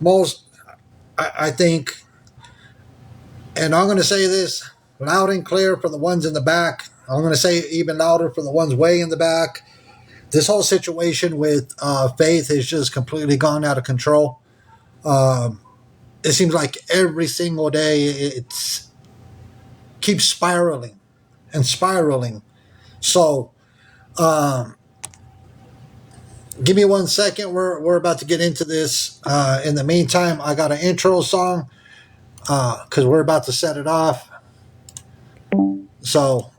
most, I think, and I'm going to say this loud and clear for the ones in the back. I'm going to say even louder for the ones way in the back. This whole situation with Faith has just completely gone out of control. Um, it seems like every single day it's keeps spiraling and spiraling. So, um, give me 1 second. We're about to get into this. In the meantime, I got an intro song because we're about to set it off. So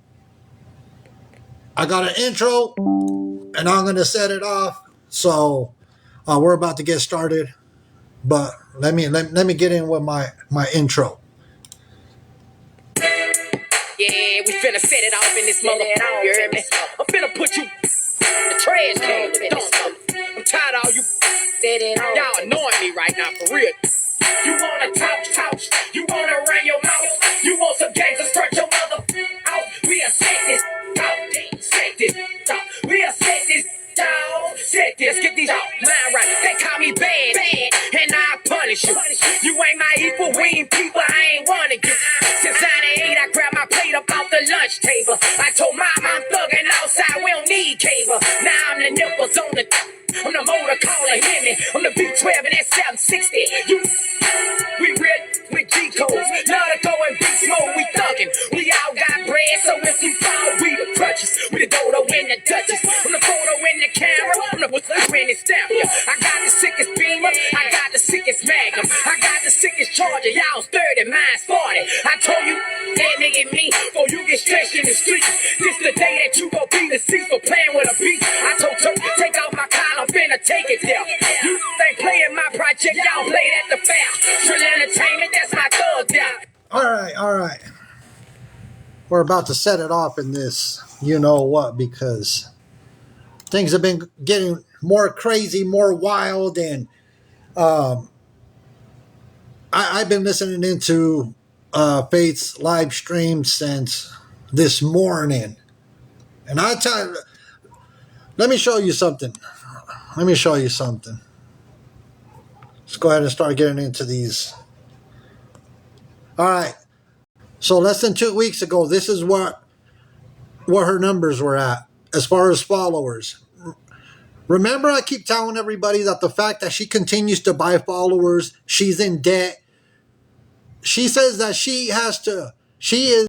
I got an intro and I'm gonna set it off. So we're about to get started. But let me get in with my intro. Yeah, we finna set it off in this motherfucker. You heard me? I'm finna put you in the trash can with this motherfucker. I'm tired of all you set it off. Y'all annoying me right now, for real. You wanna talk, you wanna run your mouth. You want some gangster, stretch your mother out. We are set this out, set this out. We are set this down, set this. Let's get these out, mind right. They call me bad, and I punish you. You ain't my equal, we ain't people, I ain't one of you. Since 98, I grabbed my plate up off the lunch table. I told mama I'm thugging outside, we don't need cable. Now I'm the nipples on the I'm the motor caller, hear me. I'm the B12 and that 760. We real with G codes. Love to go and beast mode, we thuggin'. We all got bread, so if you fall, we the crutches. We the dodo and the duchess. I'm the photo in the camera. I'm the what's in the stamp. I got the sickest beamer. I got the sickest magnum. I got the sickest charger. Y'all's 30, mine's 40. I told you, that nigga me, before you get stretched in the street. This the day that you gon' be deceased for playing with a beat. I told you, take out my collar. I'm finna take it there. You ain't playing my project, y'all played at the fair. Trill Entertainment, that's my thug there. All right. We're about to set it off in this, you know what, because things have been getting more crazy, more wild, and I've been listening into Faith's live stream since this morning. And I tell you, let me show you something. Let's go ahead and start getting into these. All right. So less than 2 weeks ago, this is what her numbers were at as far as followers. Remember, I keep telling everybody that the fact that she continues to buy followers, she's in debt. She says that she is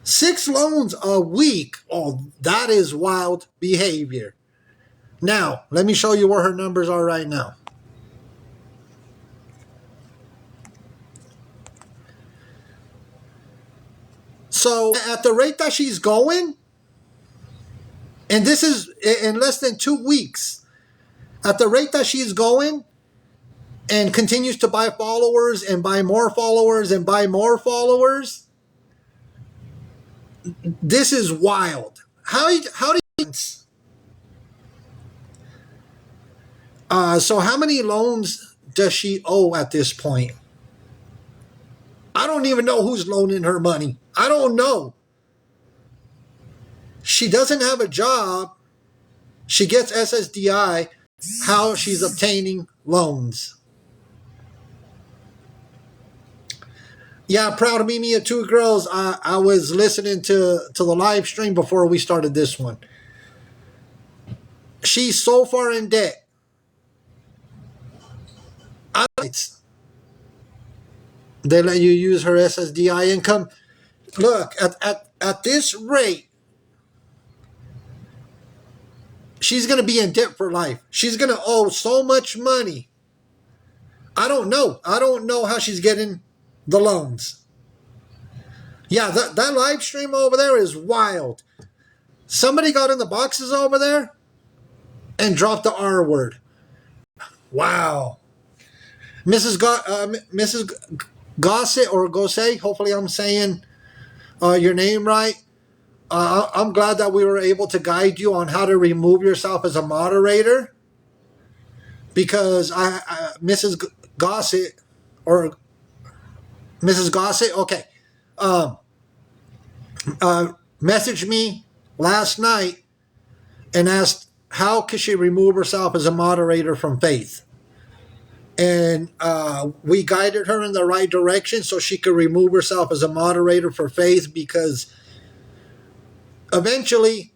6 loans a week. Oh, that is wild behavior. Now, let me show you where her numbers are right now. So at the rate that she's going, and this is in less than 2 weeks, at the rate that she's going and continues to buy followers and buy more followers and buy more followers, this is wild. How do you so how many loans does she owe at this point? I don't even know who's loaning her money. I don't know. She doesn't have a job. She gets SSDI. How she's obtaining loans. Yeah, proud of Mimi of Two Girls. I was listening to the live stream before we started this one. She's so far in debt. They let you use her SSDI income. Look, at this rate, she's going to be in debt for life. She's going to owe so much money. I don't know. I don't know how she's getting the loans. Yeah, that live stream over there is wild. Somebody got in the boxes over there and dropped the R word. Wow. Mrs. Gossett or Gosse, hopefully I'm saying your name right. I'm glad that we were able to guide you on how to remove yourself as a moderator, because Mrs. Gossett or Mrs. Gossett, okay, messaged me last night and asked how could she remove herself as a moderator from Faith. And we guided her in the right direction so she could remove herself as a moderator for Faith, because eventually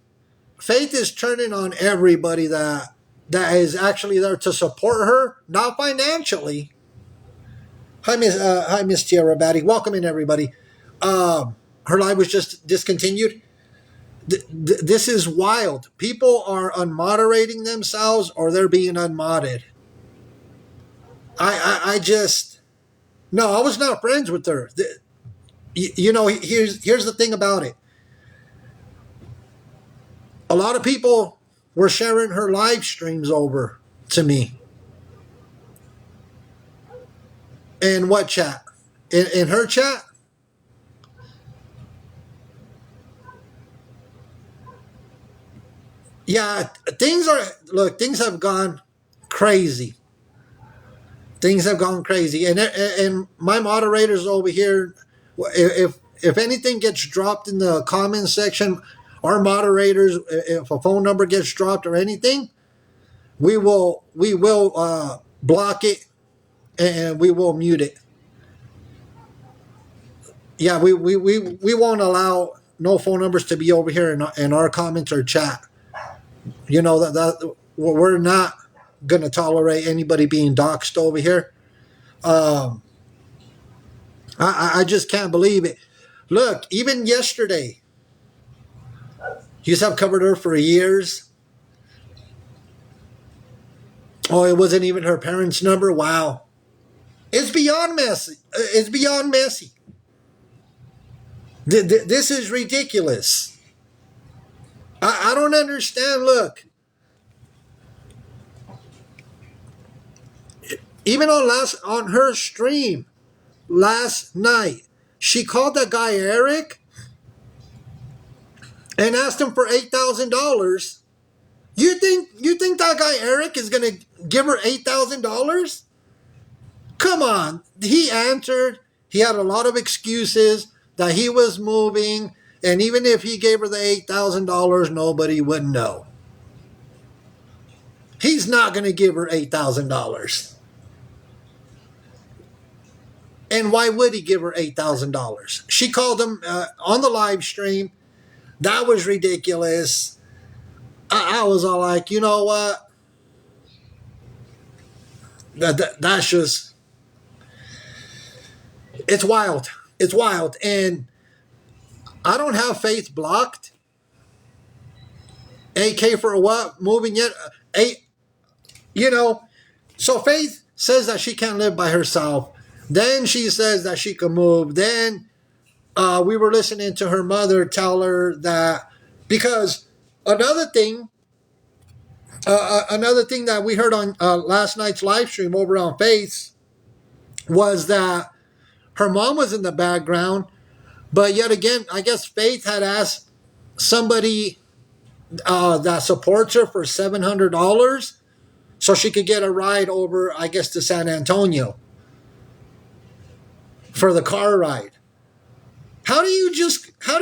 Faith is turning on everybody that is actually there to support her, not financially. Hi, Miss Tierra Batty. Welcome in, everybody. Her live was just discontinued. This is wild. People are unmoderating themselves, or they're being unmodded. I just no. I was not friends with her. You know, here's the thing about it. A lot of people were sharing her live streams over to me. In what chat? In her chat? Yeah, things have gone crazy. Things have gone crazy, and my moderators over here, if anything gets dropped in the comments section, our moderators, if a phone number gets dropped or anything, we will block it, and we will mute it. Yeah, we won't allow no phone numbers to be over here in our comments or chat. You know that we're not gonna tolerate anybody being doxxed over here. Um, I just can't believe it. Look, even yesterday, you have covered her for years. Oh, it wasn't even her parents' number. Wow, it's beyond messy. It's beyond messy. This is ridiculous. I don't understand. Look, even on her stream last night, she called that guy Eric and asked him for $8,000. You think that guy Eric is gonna give her $8,000? Come on. He answered. He had a lot of excuses that he was moving, and even if he gave her the $8,000, nobody would know. He's not gonna give her $8,000. And why would he give her $8,000? She called him on the live stream. That was ridiculous. I was all like, you know what? That's just, it's wild. It's wild. And I don't have Faith blocked. AK for what? Moving yet? You know, so Faith says that she can't live by herself. Then she says that she can move. Then we were listening to her mother tell her that, because another thing that we heard on last night's live stream over on Faith was that her mom was in the background, but yet again, I guess Faith had asked somebody that supports her for $700 so she could get a ride over, I guess, to San Antonio for the car ride. How do you just how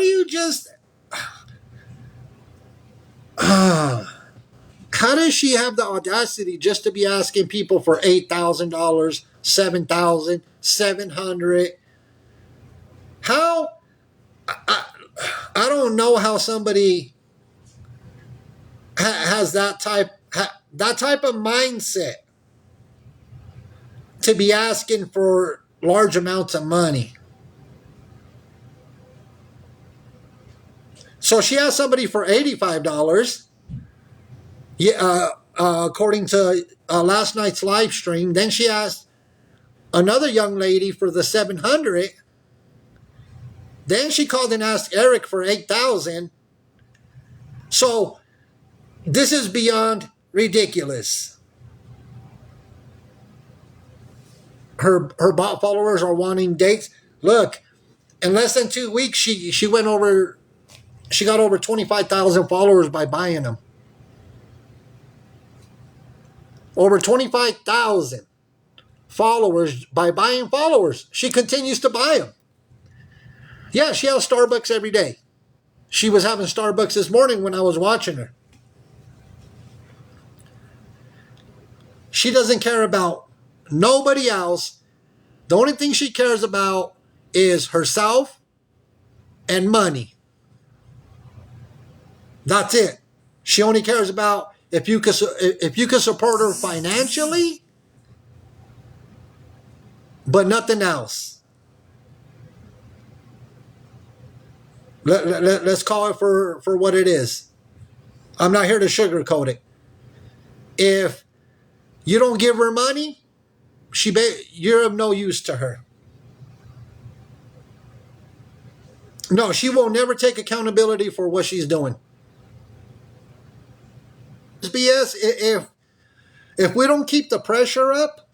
does she have the audacity just to be asking people for $8,000, $7,700? How? I don't know how somebody has that type of mindset to be asking for large amounts of money. So she asked somebody for $85. Yeah, according to last night's live stream. Then she asked another young lady for the $700. Then she called and asked Eric for $8,000. So this is beyond ridiculous. Her bot followers are wanting dates. Look, in less than 2 weeks, she got over 25,000 followers by buying them. Over 25,000 followers by buying followers. She continues to buy them. Yeah, she has Starbucks every day. She was having Starbucks this morning when I was watching her. She doesn't care about Nobody else. The only thing she cares about is herself and money. That's it. She only cares about if you can support her financially, but nothing else. Let's call it for what it is. I'm not here to sugarcoat it. If you don't give her money, you're of no use to her. No, she will never take accountability for what she's doing. It's BS. If we don't keep the pressure up,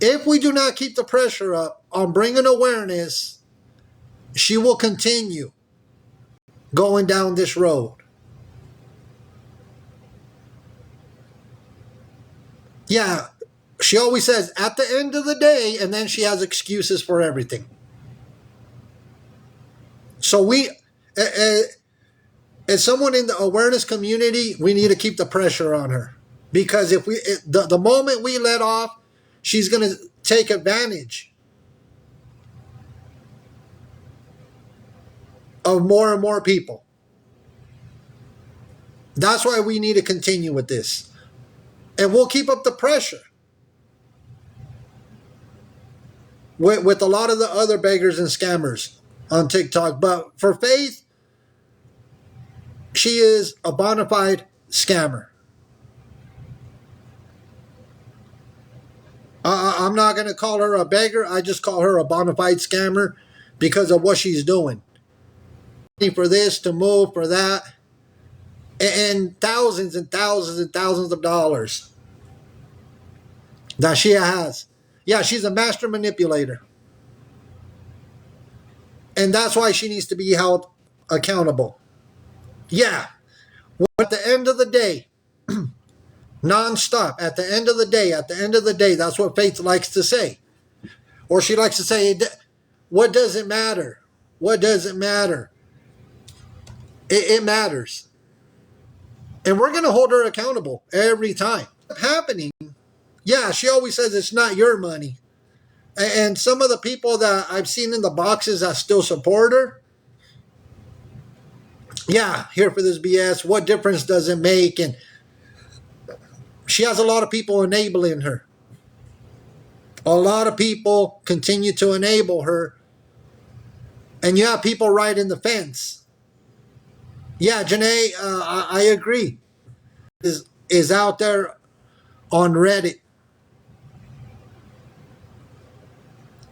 if we do not keep the pressure up on bringing awareness, she will continue going down this road. Yeah, she always says at the end of the day, and then she has excuses for everything. So as someone in the awareness community, we need to keep the pressure on her, because if the moment we let off, she's going to take advantage of more and more people. That's why we need to continue with this, and we'll keep up the pressure with a lot of the other beggars and scammers on TikTok. But for Faith, she is a bona fide scammer. I'm not going to call her a beggar. I just call her a bona fide scammer because of what she's doing. For this, to move, for that, and thousands and thousands and thousands of dollars that she has. Yeah, she's a master manipulator. And that's why she needs to be held accountable. Yeah. At the end of the day, non-stop, at the end of the day, that's what Faith likes to say. Or she likes to say, what does it matter? What does it matter? It matters. And we're going to hold her accountable every time. Happening. Yeah, she always says it's not your money. And some of the people that I've seen in the boxes that still support her, yeah, here for this BS. What difference does it make? And she has a lot of people enabling her. A lot of people continue to enable her. And you have people right in the fence. Yeah, Janae, I agree. Is out there on Reddit.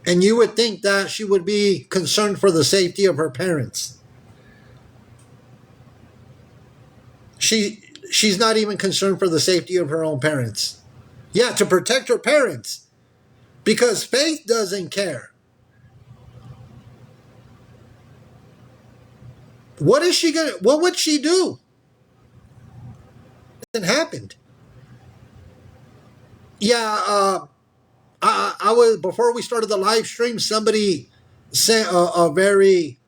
And you would think that she would be concerned for the safety of her parents. She's not even concerned for the safety of her own parents. Yeah, to protect her parents. Because Faith doesn't care. What would she do? It happened. Yeah, I was, before we started the live stream, somebody sent a very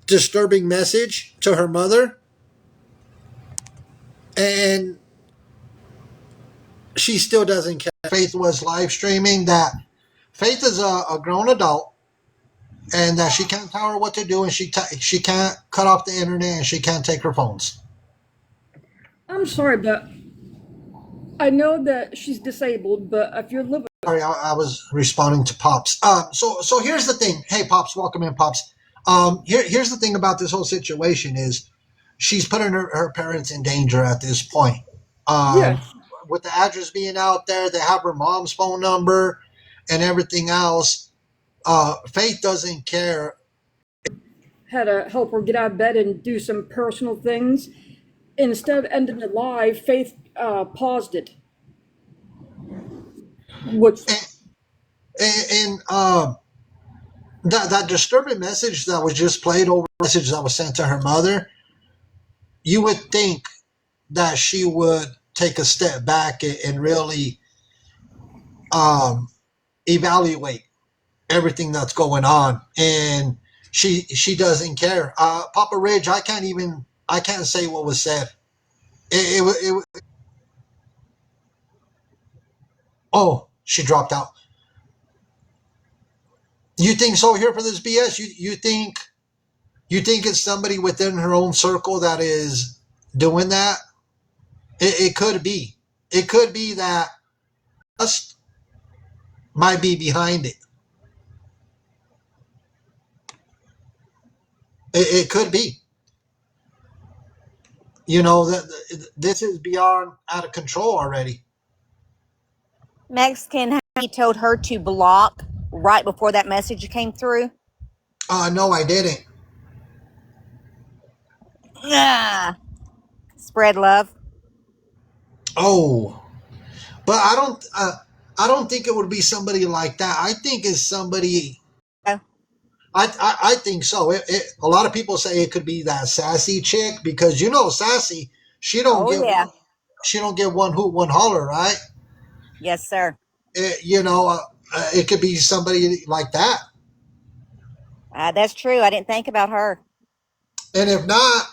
disturbing message to her mother. And she still doesn't care. Faith was live streaming that Faith is a grown adult, and that she can't tell her what to do, and she can't cut off the internet, and she can't take her phones. I'm sorry, but I know that she's disabled, but if you're living... Sorry, I was responding to Pops. So here's the thing. Hey, Pops, welcome in, Pops. Here's the thing about this whole situation is she's putting her parents in danger at this point. Yes. With the address being out there, they have her mom's phone number and everything else. Faith doesn't care. Had to help her get out of bed and do some personal things. Instead of ending it live, Faith paused it. Which... And that disturbing message that was just played over, message that was sent to her mother, you would think that she would take a step back and really evaluate everything that's going on, and she doesn't care. Papa Ridge, I can't say what was said. Oh, she dropped out. You think so here for this BS? You think it's somebody within her own circle that is doing that? It could be. It could be that us might be behind it. It could be. That this is beyond out of control already. Mexican, he told her to block right before that message came through. No, I didn't. Ah, spread love. Oh, but I don't think it would be somebody like that. I think it's somebody. Oh, I think so. A lot of people say it could be that sassy chick because sassy. She don't oh get yeah. she don't get one hoot one holler, right? Yes, sir. It could be somebody like that. That's true. I didn't think about her. And if not,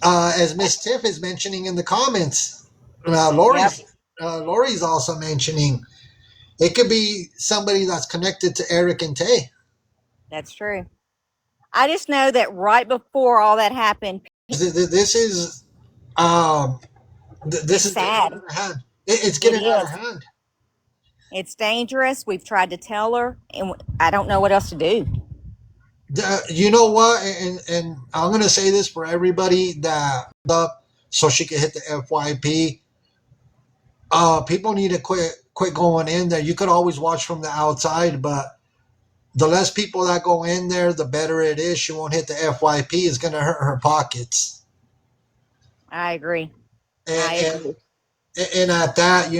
as Miss Tiff is mentioning in the comments, Yep, Lori's also mentioning it could be somebody that's connected to Eric and Tay. that's true. I just know that right before all that happened, This is um, this it's is getting out sad. of hand. It's It getting out of is. hand. It's dangerous. We've tried to tell her, and I don't know what else to do. You know what? And I'm gonna say this for everybody that up so she can hit the FYP. People need to quit going in there. You could always watch from the outside, but the less people that go in there, the better it is. She won't hit the FYP. It's gonna hurt her pockets. I agree. I And agree. and at that,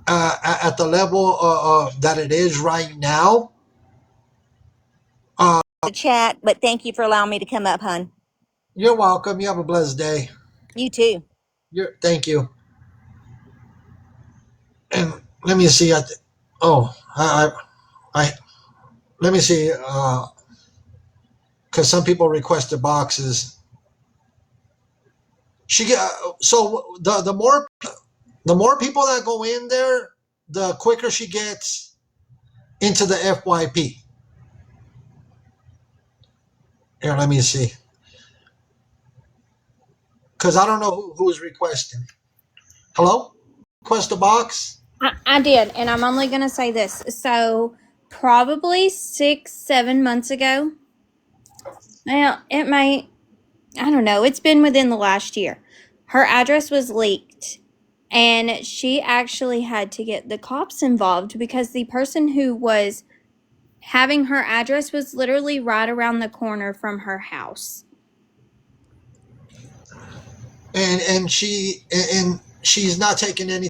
at the level that it is right now, The chat, but thank you for allowing me to come up, hun. you're welcome. You have a blessed day. You too. Thank you. And let me see. I let me see. Because some people requested boxes. She get so the more people that go in there, the quicker she gets into the FYP. Here, let me see. Because I don't know who is requesting. Hello? Request a box? I did, and I'm only going to say this. So, probably 6-7 months ago, well, it might, I don't know, it's been within the last year. Her address was leaked, and she actually had to get the cops involved because the person who was having her address was literally right around the corner from her house. And she's not taking any.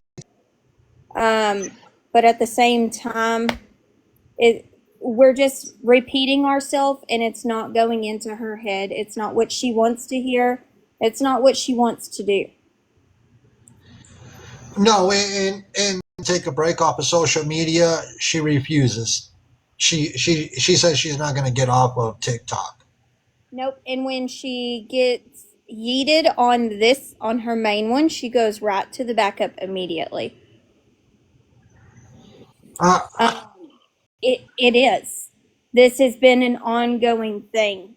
But at the same time, we're just repeating ourselves, and it's not going into her head. It's not what she wants to hear. It's not what she wants to do. No, and take a break off of social media. She refuses. She says she's not going to get off of TikTok. Nope. And when she gets yeeted on her main one, she goes right to the backup immediately. Uh, It is. This has been an ongoing thing.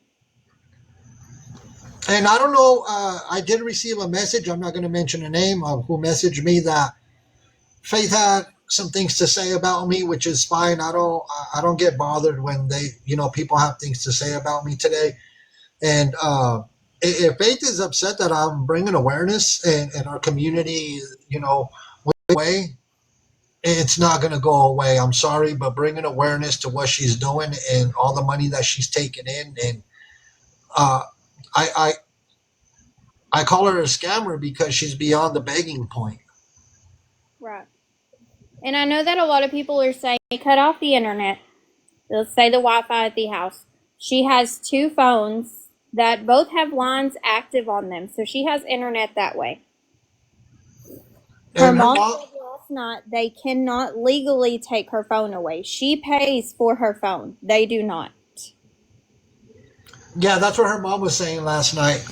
and I don't know. I did receive a message. I'm not going to mention a name of who messaged me that Faith had some things to say about me, which is fine. I don't get bothered when people have things to say about me today. And if Faith is upset that I'm bringing awareness and our community, way, it's not going to go away. I'm sorry, but bringing awareness to what she's doing and all the money that she's taking in, and uh, I, I I call her a scammer because she's beyond the begging point. Right. And I know that a lot of people are saying, cut off the internet. They'll say the Wi-Fi at the house. She has 2 phones that both have lines active on them. So she has internet that way. Her And her mom mom, said last night they cannot legally take her phone away. She pays for her phone. They do not. yeah, that's what her mom was saying last night.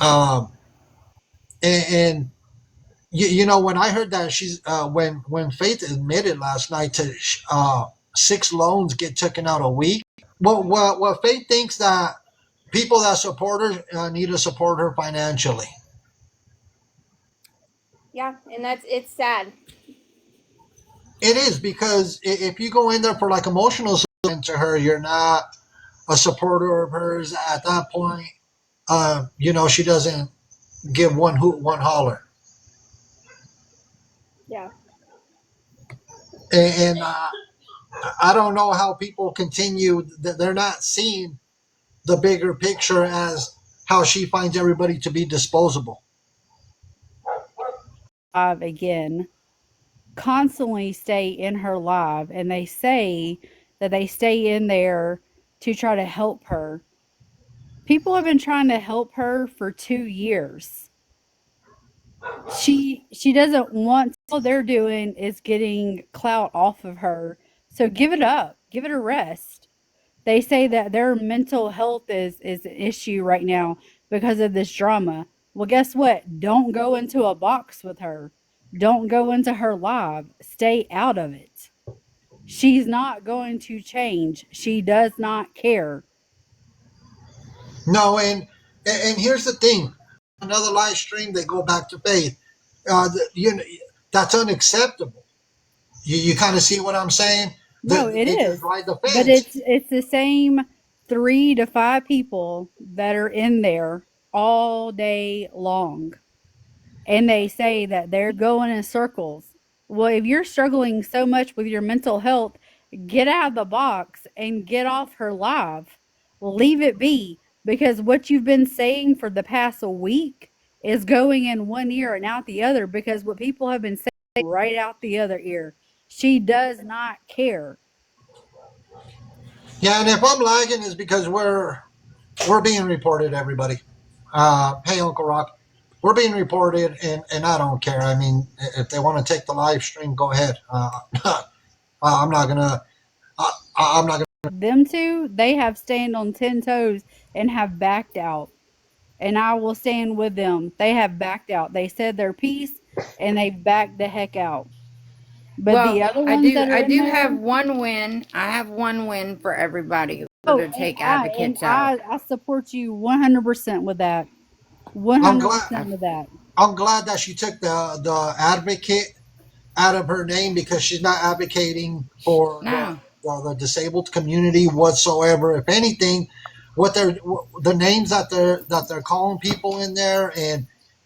And you know, when I heard that she's when Faith admitted last night to 6 loans get taken out a week. What Faith thinks that people that support her need to support her financially. Yeah, and it's sad. It is, because if you go in there for like emotional support to her, you're not a supporter of hers at that point. You know, she doesn't give one hoot, one holler. Yeah. And I don't know how people continue that they're not seeing the bigger picture as how she finds everybody to be disposable. Again, constantly stay in her live, and they say that they stay in there to try to help her. People have been trying to help her for 2 years. She doesn't want, all they're doing is getting clout off of her. So give it up. Give it a rest. They say that their mental health is an issue right now because of this drama. Well, guess what? Don't go into a box with her. Don't go into her live. Stay out of it. She's not going to change. She does not care. No, and here's the thing: another live stream, they go back to Faith. You know, that's unacceptable. You kind of see what I'm saying? No, it They just is. ride the But fence. it's the same 3 to 5 people that are in there all day long. And they say that they're going in circles. Well, if you're struggling so much with your mental health, get out of the box and get off her live. Leave it be, because what you've been saying for the past week is going in one ear and out the other, because what people have been saying right out the other ear. She does not care. Yeah, and if I'm lagging, is because we're being reported. Everybody, hey Uncle Rock, we're being reported, and I don't care. I mean, if they want to take the live stream, go ahead. I'm not gonna. I'm not gonna. Them two, they have stand on 10 toes and have backed out. And I will stand with them. They have backed out. They said their piece and they've backed the heck out. But the Well, other I ones do that are I in do have there, one win. I have one win for everybody oh, to and take I and advocates out. I support you 100% with that. I'm glad. 100% with that. I'm glad that she took the advocate out of her name, because she's not advocating for No. the disabled community whatsoever. If anything, what they're the names that they're calling people in there,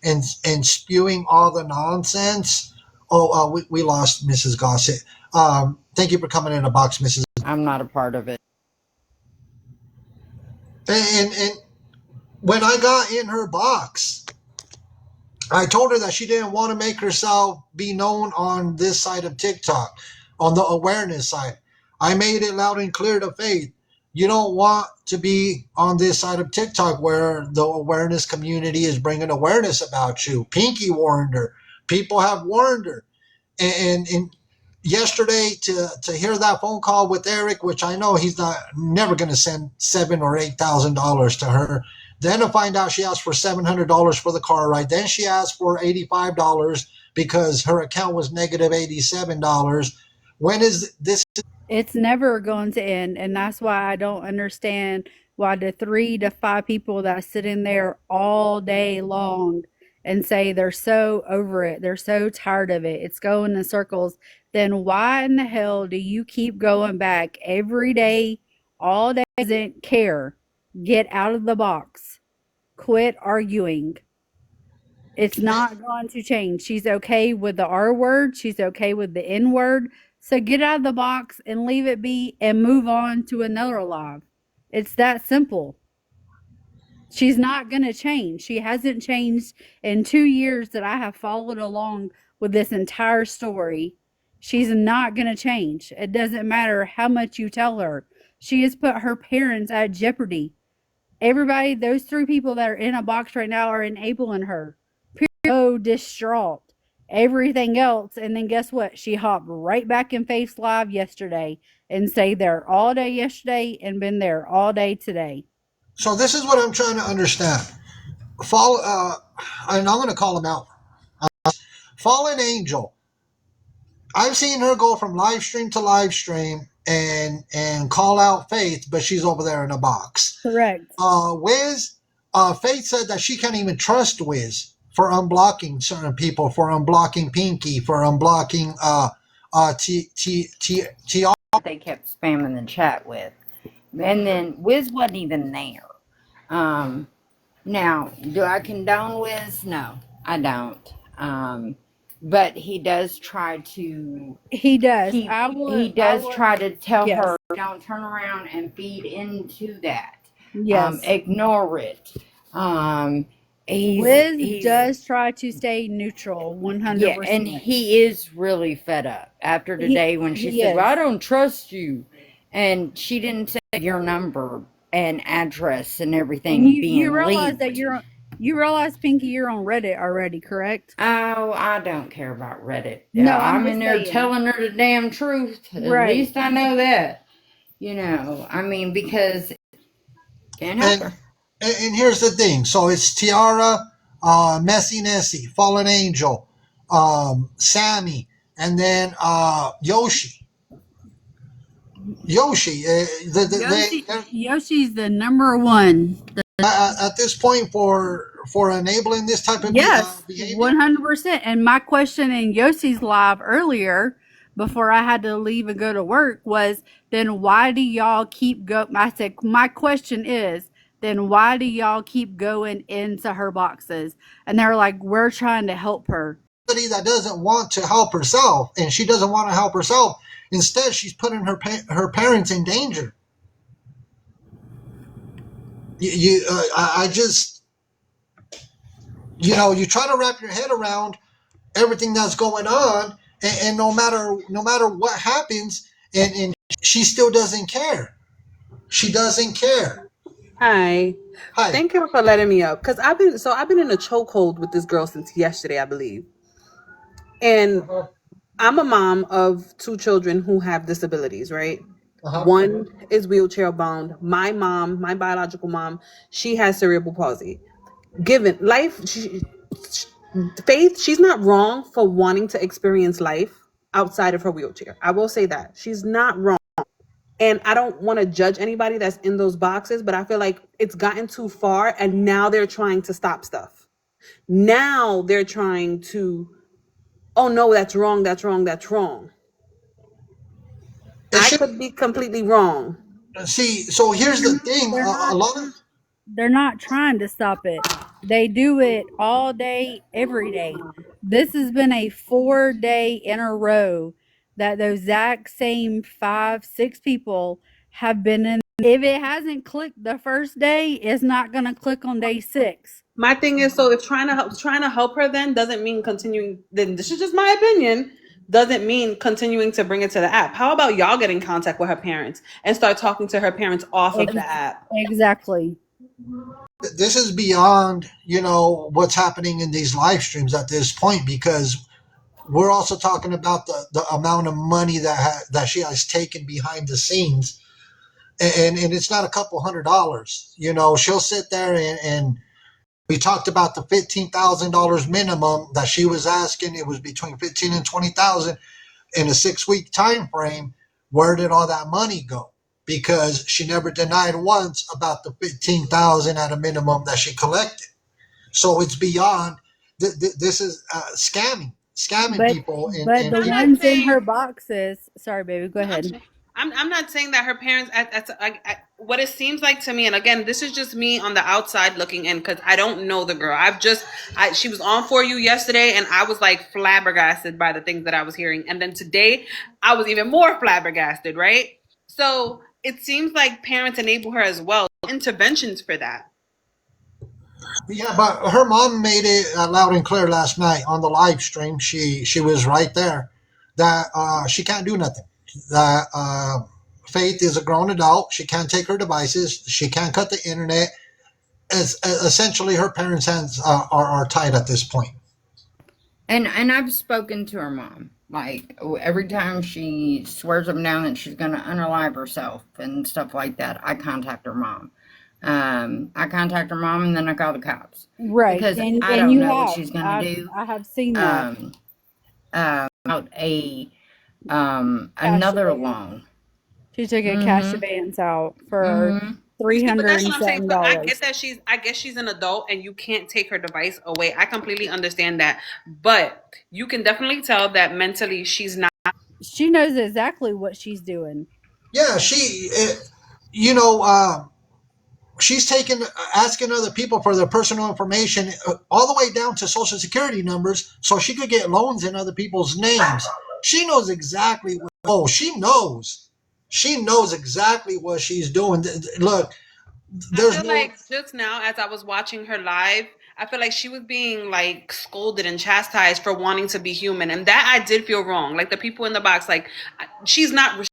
and spewing all the nonsense. Oh, we lost Mrs. Gossett. Thank you for coming in a box, Mrs. I'm not a part of it. And when I got in her box, I told her that she didn't want to make herself be known on this side of TikTok, on the awareness side. I made it loud and clear to Faith. You don't want to be on this side of TikTok where the awareness community is bringing awareness about you. Pinky warned her. People have warned her. And yesterday, to hear that phone call with Eric, which I know he's not never going to send $7,000 or $8,000 to her. Then to find out she asked for $700 for the car ride. Then she asked for $85 because her account was negative $87. When is this? It's never going to end. And that's why I don't understand why the 3 to 5 people that sit in there all day long and say they're so over it, they're so tired of it, it's going in circles, then why in the hell do you keep going back every day, all day? Doesn't care. Get out of the box. Quit arguing. It's not going to change. She's okay with the R word. She's okay with the N word. So get out of the box and leave it be and move on to another live. It's that simple. She's not going to change. She hasn't changed in 2 years that I have followed along with this entire story. She's not going to change. It doesn't matter how much you tell her. She has put her parents at jeopardy. Everybody, those 3 people that are in a box right now are enabling her. So distraught. Everything else, and then guess what? She hopped right back in Face Live yesterday and stayed there all day yesterday and been there all day today. So this is what I'm trying to understand. Follow, and I'm going to call them out. Fallen Angel. I've seen her go from live stream to live stream and call out Faith, but she's over there in a box. Correct. Wiz, Faith said that she can't even trust Wiz for unblocking certain people, for unblocking Pinky, for unblocking T. They kept spamming the chat with. And then Wiz wasn't even there. Now, do I condone Wiz? No, I don't. But he does try to. He does. He I does would, try to tell yes. her, don't turn around and feed into that. Yes. Ignore it. Wiz does try to stay neutral 100%. Yeah, and he is really fed up after today when she said, well, I don't trust you. And she didn't say your number and address and everything you realize that you realize, Pinky, you're on Reddit already, correct? Oh, I don't care about Reddit. No, I'm just in there saying. telling her the damn truth. Right. At least I know that. You know, I mean, because can't help her. And here's the thing. So it's Tiara, Messy Nessie, Fallen Angel, Sammy, and then Yoshi. Yoshi's the number one. At this point for enabling this type of Yes, behavior. 100%. And my question in Yoshi's live earlier, before I had to leave and go to work, was then why do y'all keep go? I said my question is then why do y'all keep going into her boxes? And they're like, we're trying to help her. Somebody that doesn't want to help herself, and she doesn't want to help herself. Instead, she's putting her parents in danger. I just, you try to wrap your head around everything that's going on, and no matter what happens, and she still doesn't care. She doesn't care. Hi. Hi. Thank you for letting me up. Because I've been in a chokehold with this girl since yesterday, I believe. And I'm a mom of 2 children who have disabilities, right? One is wheelchair bound. My mom, my biological mom, she has cerebral palsy. Given life, Faith, she's not wrong for wanting to experience life outside of her wheelchair. I will say that. She's not wrong. And I don't want to judge anybody that's in those boxes, but I feel like it's gotten too far and now they're trying to stop stuff. Now they're trying to, oh no, that's wrong, that's wrong, that's wrong. I could be completely wrong. See, so here's the thing. They're not trying to stop it. They do it all day, every day. This has been a 4-day in a row that those exact same 5-6 people have been in. If it hasn't clicked the first day, it's not going to click on day 6. My thing is, so if trying to help her then doesn't mean continuing, then this is just my opinion, doesn't mean continuing to bring it to the app. How about y'all get in contact with her parents and start talking to her parents off of the app? Exactly. This is beyond, what's happening in these live streams at this point, because we're also talking about the amount of money that she has taken behind the scenes. And it's not a couple $100. She'll sit there and we talked about the $15,000 minimum that she was asking. It was between $15,000 and $20,000 in a 6-week time frame. Where did all that money go? Because she never denied once about the $15,000 at a minimum that she collected. So it's beyond. This is scamming people. But the ones in her boxes. Sorry, baby. Go ahead. I'm not saying that her parents, what it seems like to me, and again, this is just me on the outside looking in because I don't know the girl. She was on For You yesterday, and I was like flabbergasted by the things that I was hearing. And then today, I was even more flabbergasted, right? So it seems like parents enable her as well. Interventions for that. Yeah, but her mom made it loud and clear last night on the live stream. She was right there that she can't do nothing. That Faith is a grown adult. She can't take her devices. She can't cut the internet. Essentially, her parents' hands are tied at this point. And I've spoken to her mom. Like, every time she swears up and down that she's going to unalive herself and stuff like that, I contact her mom. I contact her mom and then I call the cops. Right. Because and I don't you know have. what she's going to do. I have seen that. out another advance. loan. She took a cash advance out for You see, but $300 that's and what I'm saying. something So I dollars. get that I guess she's an adult and you can't take her device away. I completely understand that. But you can definitely tell that mentally she's not. She knows exactly what she's doing. Yeah, you know, she's taking asking other people for their personal information all the way down to social security numbers so she could get loans in other people's names. She knows exactly what, oh, she knows exactly what she's doing. Look, I there's feel no, like just now, as I was watching her live, I feel like she was being like scolded and chastised for wanting to be human, and that I did feel wrong. Like the people in the box, like she's not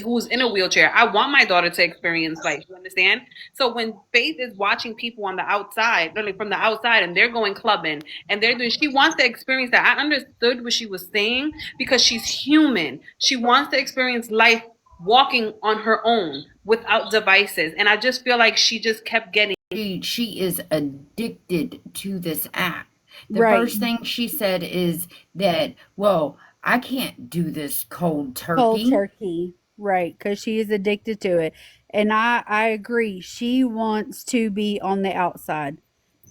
who's in a wheelchair. I want my daughter to experience life. You understand? So when Faith is watching people on the outside, literally from the outside, and they're going clubbing and they're doing, she wants to experience that. I understood what she was saying because she's human. She wants to experience life walking on her own without devices. And I just feel like she just kept getting. She is addicted to this app. The Right. first thing she said is that, well, I can't do this cold Cold turkey. turkey. Right. Because she is addicted to it. And I agree. She wants to be on the outside.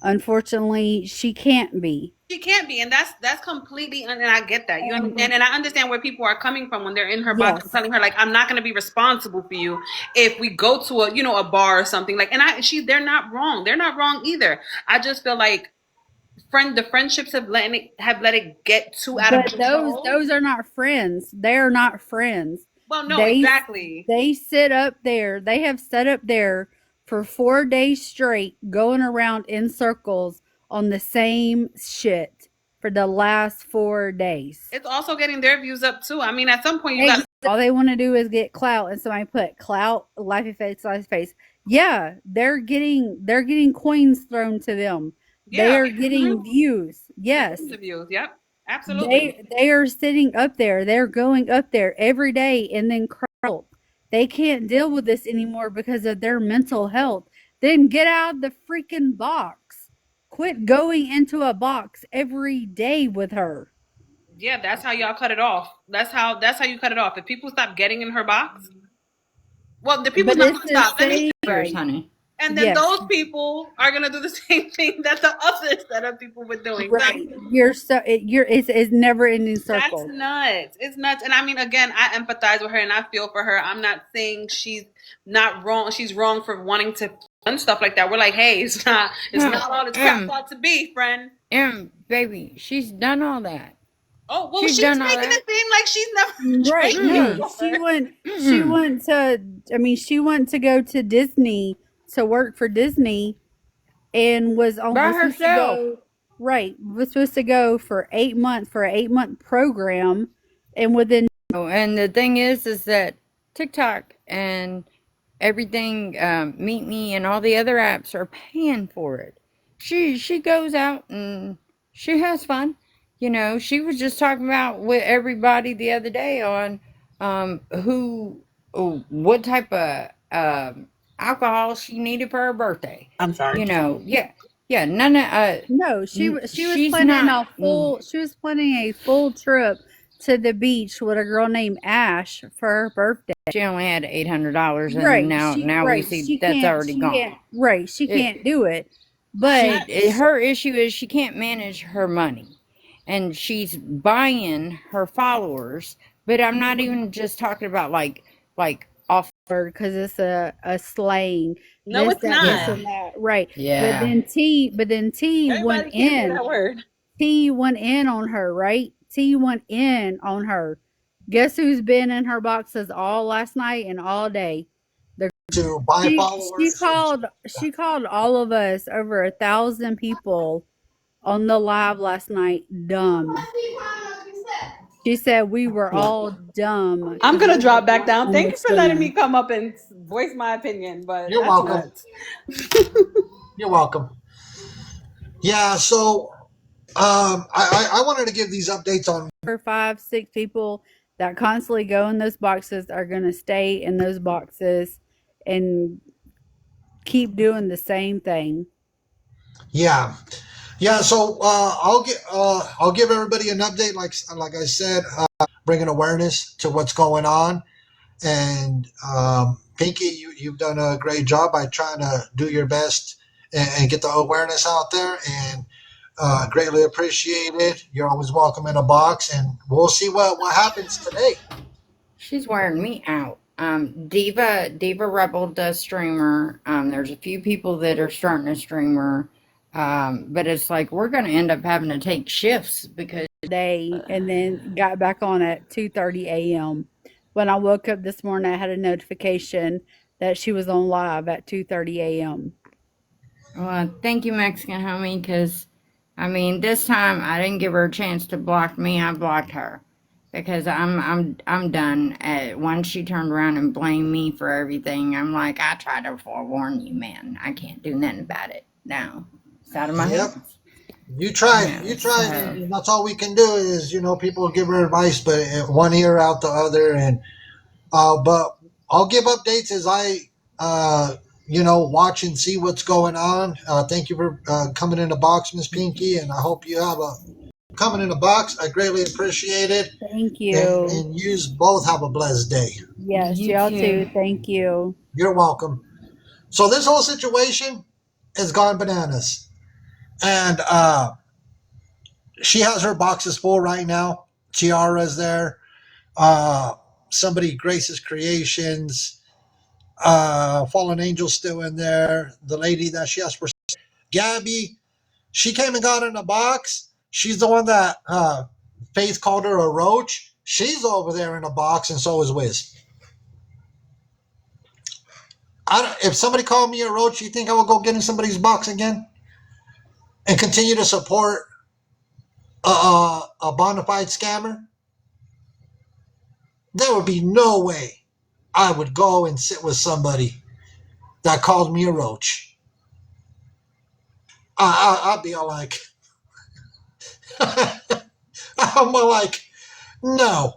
Unfortunately, she can't be. She can't be, and that's completely, and I get that. You understand, and I understand where people are coming from when they're in her box, Yes. telling her like, "I'm not going to be responsible for you if we go to a bar or something." Like, and they're not wrong. They're not wrong either. I just feel like the friendships have let it get too out of But control. those are not friends. They're not friends. Well, no, They exactly. They sit up there. They have sat up there for 4 days straight, going around in circles on the same shit for the last 4 days. It's also getting their views up too. I mean, at some point you got. All they want to do is get clout, and somebody put clout, life face. Yeah, they're getting coins thrown to them. Yeah, They are getting views. Yes. Views. Yep, absolutely. They are sitting up there. They're going up there every day and then help. They can't deal with this anymore because of their mental health. Then get out of the freaking box. Quit going into a box every day with her. Yeah, that's how y'all cut it off. That's how you cut it off. If people stop getting in her box, well, the people's not going to stop. Yours, honey. And then Yes. those people are going to do the same thing that the other set of people were doing. Right. It's never ending circle. That's nuts. It's nuts. And I mean, again, I empathize with her and I feel for her. I'm not saying she's not wrong. She's wrong for wanting to and stuff like that. We're like, hey, it's not all it's cracked out to be, friend. Baby, she's done all that. Oh, well, she's making it seem like she's never right. No, she went to go to Disney to work for Disney and was on by herself. Was supposed to go for 8 months for an 8-month program, and within. And the thing is that TikTok and everything, Meet Me and all the other apps are paying for it. She goes out and she has fun. You know, she was just talking about with everybody the other day on what type of alcohol she needed for her birthday. I'm sorry. You know, yeah, none of no, she was planning a full trip to the beach with a girl named Ash for her birthday. She only had $800, and now we see that's already gone. Right, she can't do it. But her issue is she can't manage her money. And she's buying her followers, but I'm not even just talking about like off because it's a slang. No, it's not. This and that. Right. Yeah. But then T went in. That word. T went in on her, right? T went in on her. Guess who's been in her boxes all last night and all day? To buy followers. She called all of us, over 1,000 people on the live last night, dumb. She said we were all dumb. I'm gonna drop back down. Thank you for letting me come up and voice my opinion. But you're welcome. You're welcome. Yeah. So, I wanted to give these updates on 5, 6 people that constantly go in those boxes are gonna stay in those boxes and keep doing the same thing. Yeah. Yeah, so I'll give everybody an update, like I said, bringing awareness to what's going on. And Pinky, you've done a great job by trying to do your best and get the awareness out there. And greatly appreciated. You're always welcome in a box, and we'll see what happens today. She's wearing me out. Diva Rebel does streamer. There's a few people that are starting to streamer. But it's like we're gonna end up having to take shifts because Day and then got back on at 2:30 a.m. When I woke up this morning, I had a notification that she was on live at 2:30 a.m. well, thank you, Mexican homie, because I mean this time I didn't give her a chance to block me. I blocked her because I'm done. Once she turned around and blamed me for everything, I'm like, I tried to forewarn you, man. I can't do nothing about it now. It's out of my Yep. hands. You tried. Yeah, You tried. so And that's all we can do is, people give her advice, but one ear out the other. And but I'll give updates as I, watch and see what's going on. Thank you for coming in the box, Miss Pinky, and I hope you have a coming in the box. I greatly appreciate it, Thank and you. you both have a blessed day. Yes, you y'all too. too. Thank you. You're welcome. So this whole situation has gone bananas, and she has her boxes full right now. Tiara's there. Uh, somebody Grace's Creations. Fallen Angel's still in there. The lady that she asked for, Gabby, she came and got in a box. She's the one that Faith called her a roach. She's over there in a box, and so is Wiz. If somebody called me a roach, you think I would go get in somebody's box again and continue to support a bona fide scammer? There would be no way I would go and sit with somebody that called me a roach. I'd be all like, I'm like, no,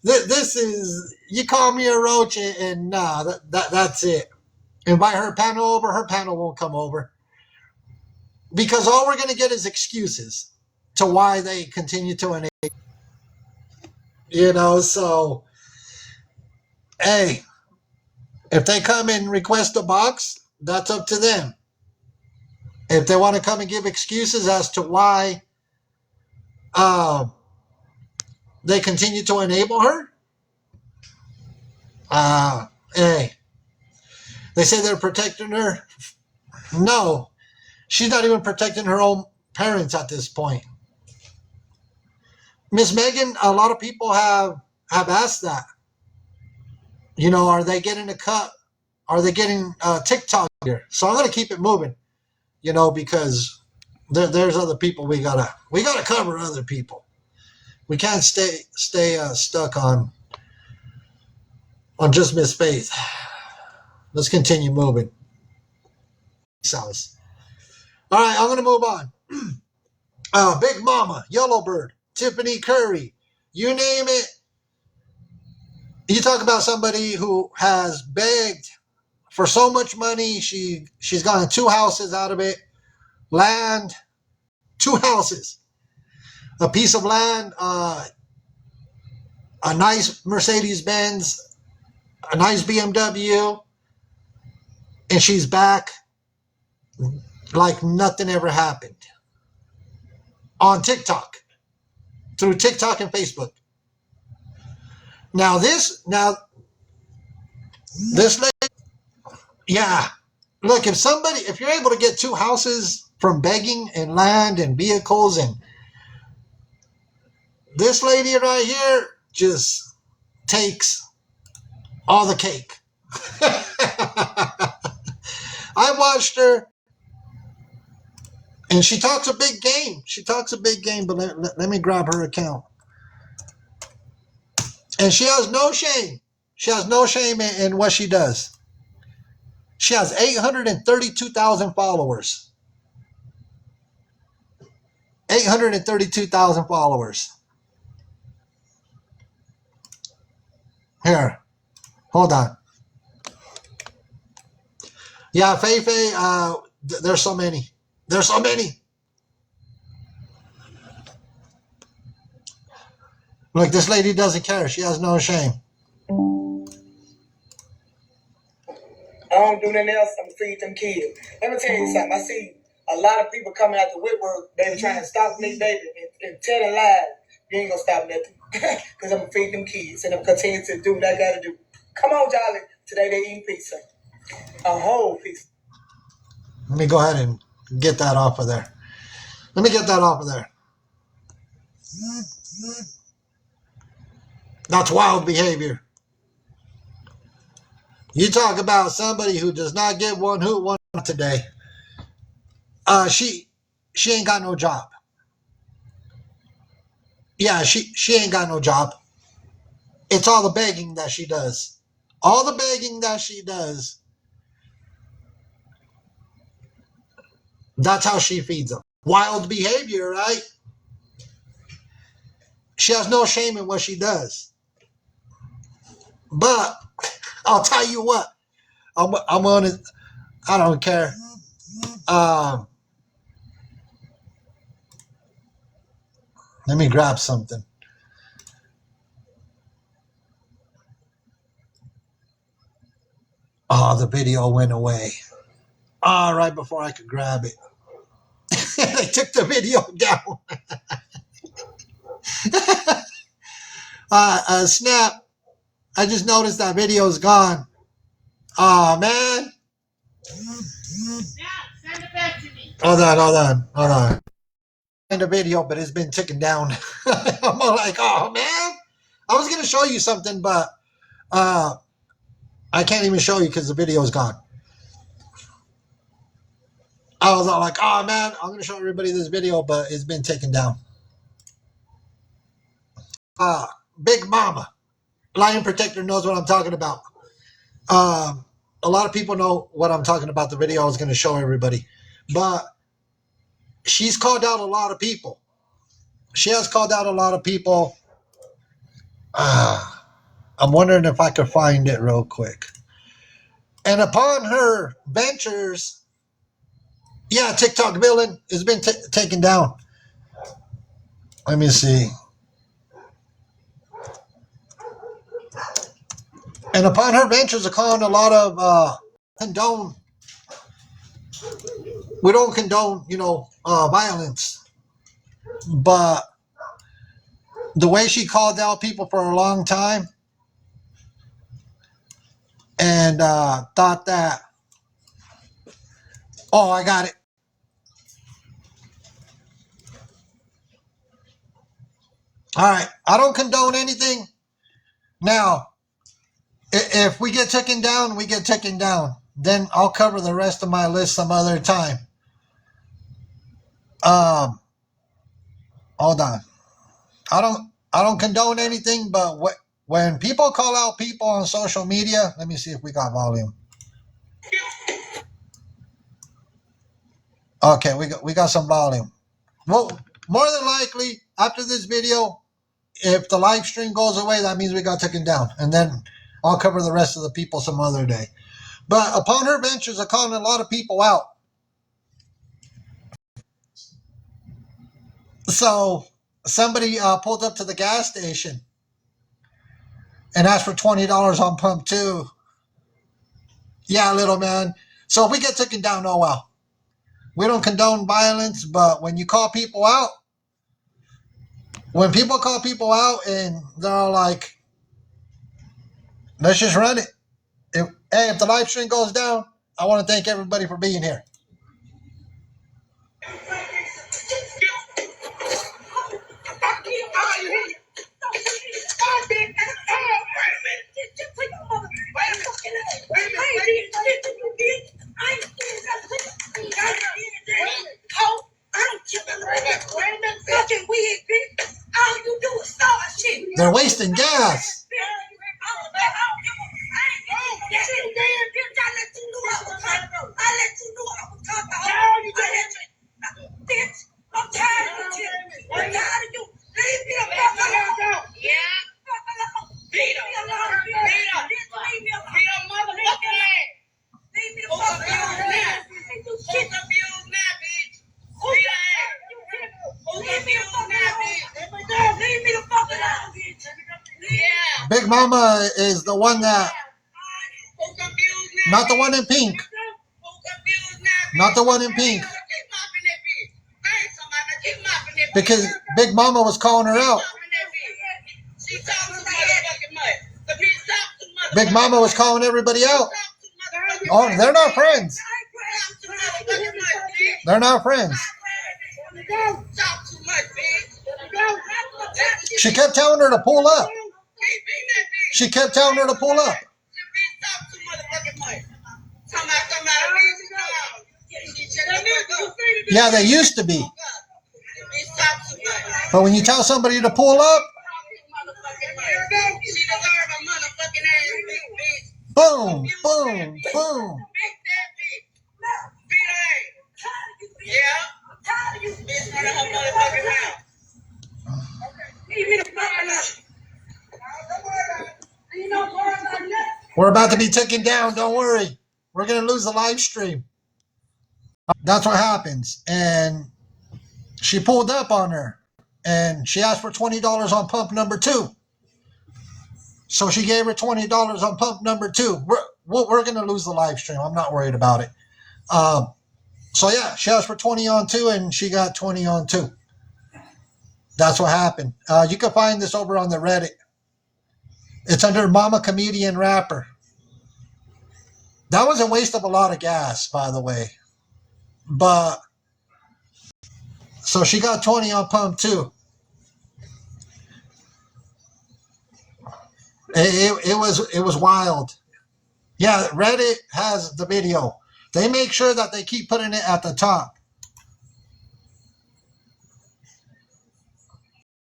this is, you call me a roach, and nah, that's it. Invite her panel over, her panel won't come over. Because all we're going to get is excuses to why they continue to enable. So, hey, if they come and request a box, that's up to them. If they want to come and give excuses as to why they continue to enable her, hey, they say they're protecting her. No, she's not even protecting her own parents at this point. Miss Megan, a lot of people have asked that. Are they getting a cut? Are they getting TikTok here? So I'm going to keep it moving, because there's other people we gotta cover other people. We can't stay stuck on just Miss Faith. Let's continue moving. South. All right, I'm going to move on. Big Mama, Yellowbird, Tiffany Curry, you name it. You talk about somebody who has begged for so much money. She's gotten 2 houses out of it. Land, 2 houses, a piece of land, a nice Mercedes Benz, a nice BMW, and she's back like nothing ever happened on TikTok, through TikTok and Facebook. Now this lady, yeah. Look, if you're able to get 2 houses from begging and land and vehicles, and this lady right here just takes all the cake. I watched her, and she talks a big game. But let me grab her account. And she has no shame. She has no shame in what she does. She has 832,000 followers. 832,000 followers. Here, hold on. Yeah, Feifei, there's so many. There's so many. Look, this lady doesn't care. She has no shame. I don't do nothing else. I'm feed them kids. Let me tell you something. I see a lot of people coming out the woodwork, baby, trying to stop me, baby, and telling lies. You ain't gonna stop nothing. Because I'm gonna feed them kids and I'm continuing to do what I gotta do. Come on, Charlie. Today they eat pizza. A whole pizza. Let me go ahead and get that off of there. Let me get that off of there. That's wild behavior. You talk about somebody who does not get one hoot one today. She ain't got no job. Yeah, she ain't got no job. It's all the begging that she does. All the begging that she does. That's how she feeds them. Wild behavior, right? She has no shame in what she does. But I'll tell you what. I'm on it. I don't care. Let me grab something. Oh, the video went away. Right before I could grab it. They took the video down. Snap. I just noticed that video's gone. Oh, man. Send it back to me. Hold on. In the video, but it's been taken down. I'm all like, oh, man. I was going to show you something, but I can't even show you because the video's gone. I was all like, oh, man, I'm going to show everybody this video, but it's been taken down. Big Mama. Lion Protector knows what I'm talking about. A lot of people know what I'm talking about. The video I was going to show everybody. But she's called out a lot of people. She has called out a lot of people. I'm wondering if I could find it real quick. And upon her ventures, yeah, TikTok villain has been taken down. Let me see. And upon her ventures are calling a lot of condone. We don't condone, violence. But the way she called out people for a long time and thought that, oh, I got it. All right. I don't condone anything. Now, if we get taken down, we get taken down. Then I'll cover the rest of my list some other time. Hold on. I don't condone anything, but when people call out people on social media, let me see if we got volume. Okay, we got some volume. Well, more than likely, after this video, if the live stream goes away, that means we got taken down. And then I'll cover the rest of the people some other day. But upon her ventures are calling a lot of people out. So somebody pulled up to the gas station and asked for $20 on pump 2. Yeah, little man. So if we get taken down, oh well. We don't condone violence, but when you call people out, when people call people out and they're all like, let's just run it. If the live stream goes down, I want to thank everybody for being here. They're wasting gas. Big Mama is the one that, not the one in pink. Not the one in pink. Because Big Mama was calling her out. Big Mama was calling everybody out. Oh, they're not friends. They're not friends. She kept telling her to pull up. She kept telling her to pull up. Yeah, they used to be. But when you tell somebody to pull up, boom, boom, boom. We're about to be taken down. Don't worry. We're going to lose the live stream. That's what happens. And she pulled up on her. And she asked for $20 on pump number 2. So she gave her $20 on pump number 2. We're going to lose the live stream. I'm not worried about it. So yeah, she asked for 20 on 2 and she got 20 on 2. That's what happened. You can find this over on the Reddit. It's under Mama Comedian Rapper. That was a waste of a lot of gas, by the way. But so she got 20 on pump 2. It was wild. Yeah, Reddit has the video. They make sure that they keep putting it at the top.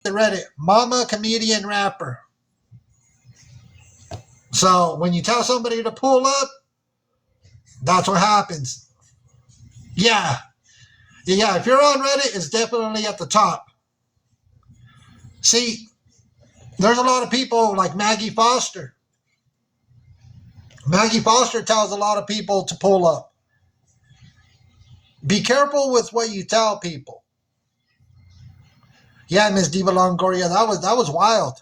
The Reddit, Mama Comedian Rapper. So when you tell somebody to pull up, that's what happens. Yeah. Yeah, if you're on Reddit, it's definitely at the top. See, there's a lot of people like Maggie Foster. Maggie Foster tells a lot of people to pull up. Be careful with what you tell people. Yeah, Miss Diva Longoria, that was wild.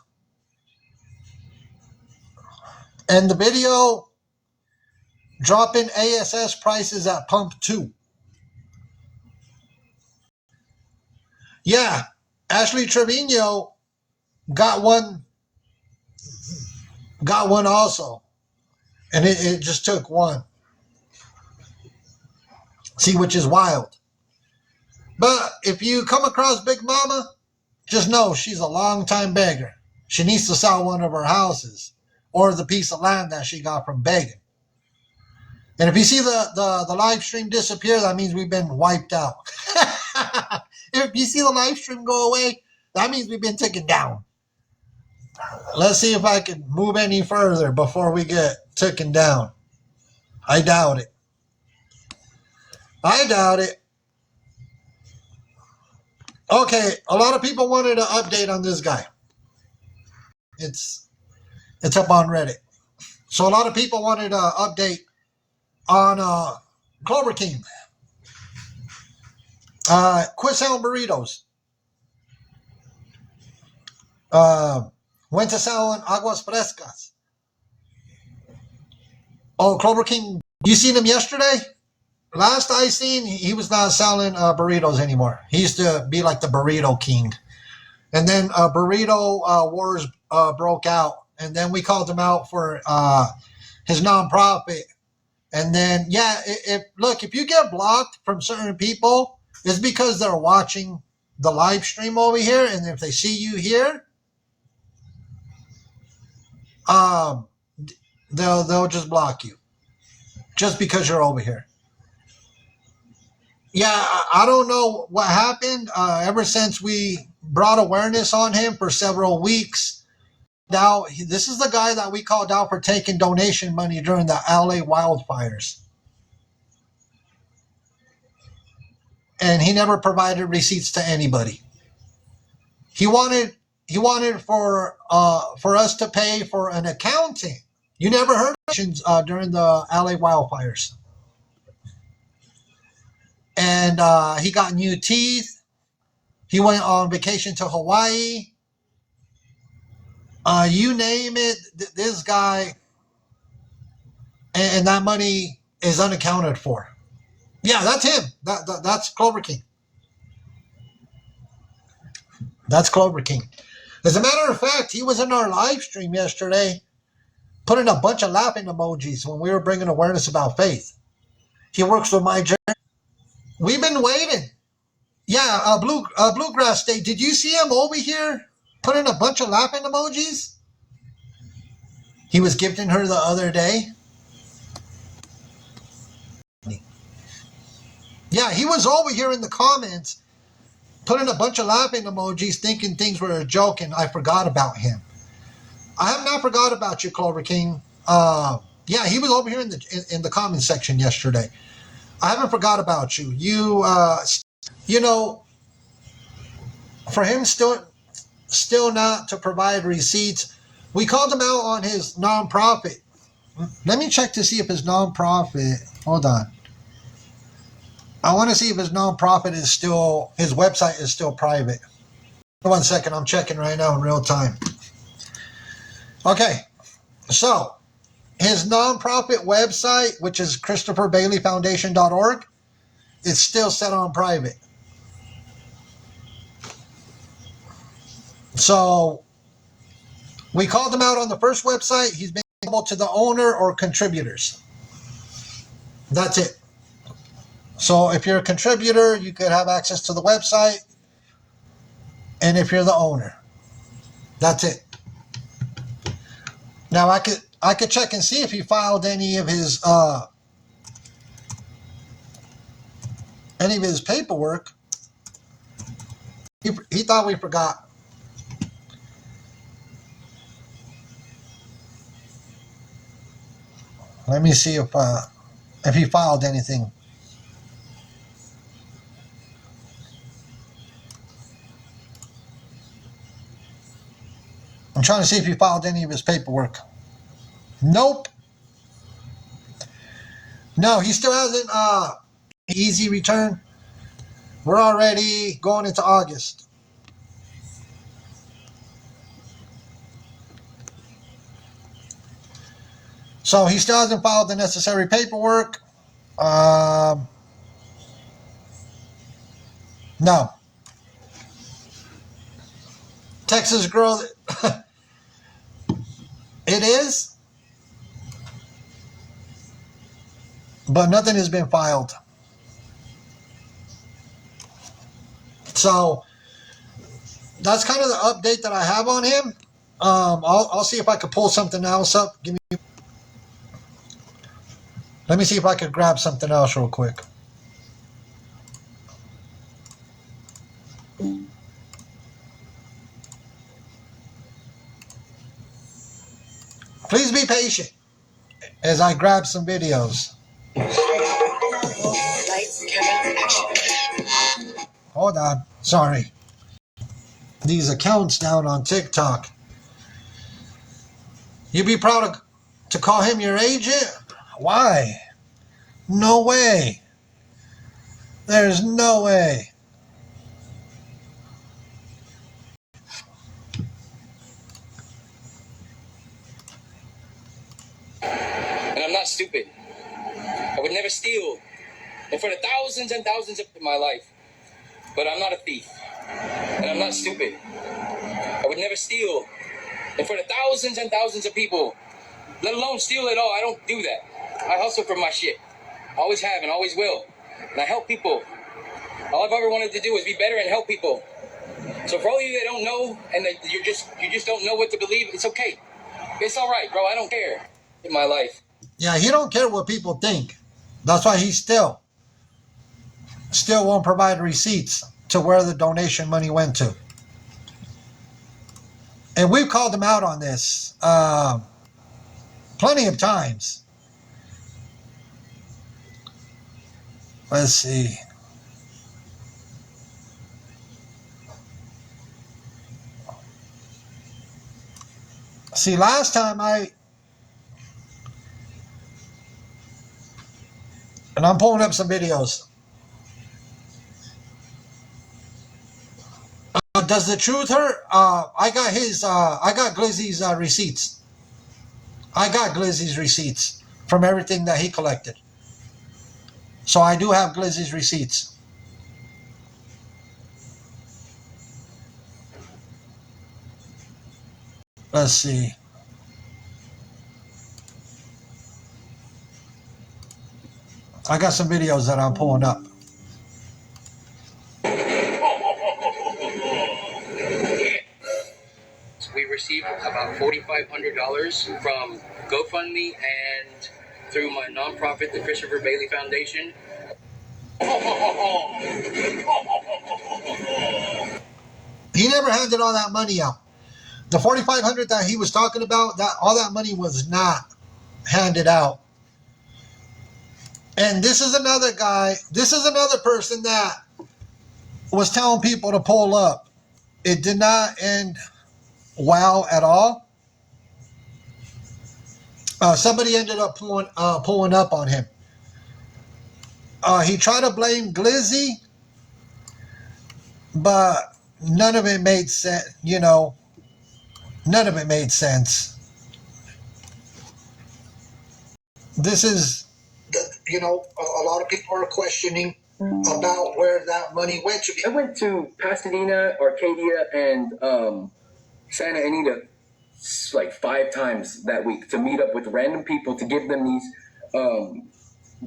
And the video dropping ASS prices at pump 2. Yeah, Ashley Trevino got one also. And it just took one. See, which is wild. But if you come across Big Mama, just know she's a long-time beggar. She needs to sell one of her houses or the piece of land that she got from begging. And if you see the live stream disappear, that means we've been wiped out. If you see the live stream go away, that means we've been taken down. Let's see if I can move any further before we get taken down. I doubt it. I doubt it. Okay, a lot of people wanted an update on this guy. It's up on Reddit. So a lot of people wanted an update on Clover King. Quit selling burritos. Went to selling aguas frescas. Oh, Clover King, you seen him yesterday? Last I seen, he was not selling burritos anymore. He used to be like the burrito king. And then burrito wars broke out. And then we called him out for his nonprofit. And then, yeah, if you get blocked from certain people, it's because they're watching the live stream over here. And if they see you here, they'll just block you. Just because you're over here. Yeah, I don't know what happened. Ever since we brought awareness on him for several weeks, now this is the guy that we called out for taking donation money during the LA wildfires. And he never provided receipts to anybody. He wanted for us to pay for an accounting. You never heard of during the LA wildfires. And he got new teeth. He went on vacation to Hawaii. You name it, this guy, and that money is unaccounted for. Yeah, that's him. That's Clover King. That's Clover King. As a matter of fact, he was in our live stream yesterday, putting a bunch of laughing emojis when we were bringing awareness about faith. He works with my journey. We've been waiting. Yeah, Bluegrass State. Did you see him over here putting a bunch of laughing emojis? He was gifting her the other day. Yeah, he was over here in the comments putting a bunch of laughing emojis, thinking things were a joke, and I forgot about him. I have not forgot about you, Clover King. Yeah, he was over here in the comment section yesterday. I haven't forgot about you. You know, for him still not to provide receipts. We called him out on his nonprofit. Let me check to see if his nonprofit. Hold on. I want to see if his nonprofit is still, his website is still private. 1 second, I'm checking right now in real time. Okay, so his nonprofit website, which is ChristopherBaileyFoundation.org, is still set on private. So we called him out on the first website. He's been able to the owner or contributors. That's it. So if you're a contributor, you could have access to the website. And if you're the owner, that's it. Now I could check and see if he filed any of his paperwork. He thought we forgot. Let me see if he filed anything. I'm trying to see if he filed any of his paperwork. Nope. No, he still hasn't easy return. We're already going into August. So he still hasn't filed the necessary paperwork. No. Texas girl, it is, but nothing has been filed. So that's kind of the update that I have on him. I'll see if I could pull something else up. Let me see if I could grab something else real quick. Please be patient as I grab some videos. Hold on. Sorry. These accounts down on TikTok. You'd be proud to call him your agent? Why? No way. There's no way. And I'm not stupid. I would never steal in front of thousands and thousands of my life. But I'm not a thief. And I'm not stupid. I would never steal in front of thousands and thousands of people, let alone steal it all. I don't do that. I hustle for my shit. Always have and always will. And I help people. All I've ever wanted to do is be better and help people. So for all of you that don't know and that you just don't know what to believe, it's okay. It's all right, bro. I don't care in my life. Yeah, he don't care what people think. That's why he still won't provide receipts to where the donation money went to. And we've called him out on this plenty of times. Let's see. See, last time and I'm pulling up some videos. Does the truth hurt? I got Glizzy's receipts. I got Glizzy's receipts from everything that he collected. So I do have Glizzy's receipts. Let's see. I got some videos that I'm pulling up. We received about $4,500 from GoFundMe and through my nonprofit, the Christopher Bailey Foundation. He never handed all that money out. The $4,500 that he was talking about, that all that money was not handed out. And this is another guy. This is another person that was telling people to pull up. It did not end well at all. Somebody ended up pulling up on him. He tried to blame Glizzy, but none of it made sense. You know, none of it made sense. This is, you know, a lot of people are questioning about where that money went to. I went to Pasadena, Arcadia, and Santa Anita like 5 times that week to meet up with random people to give them these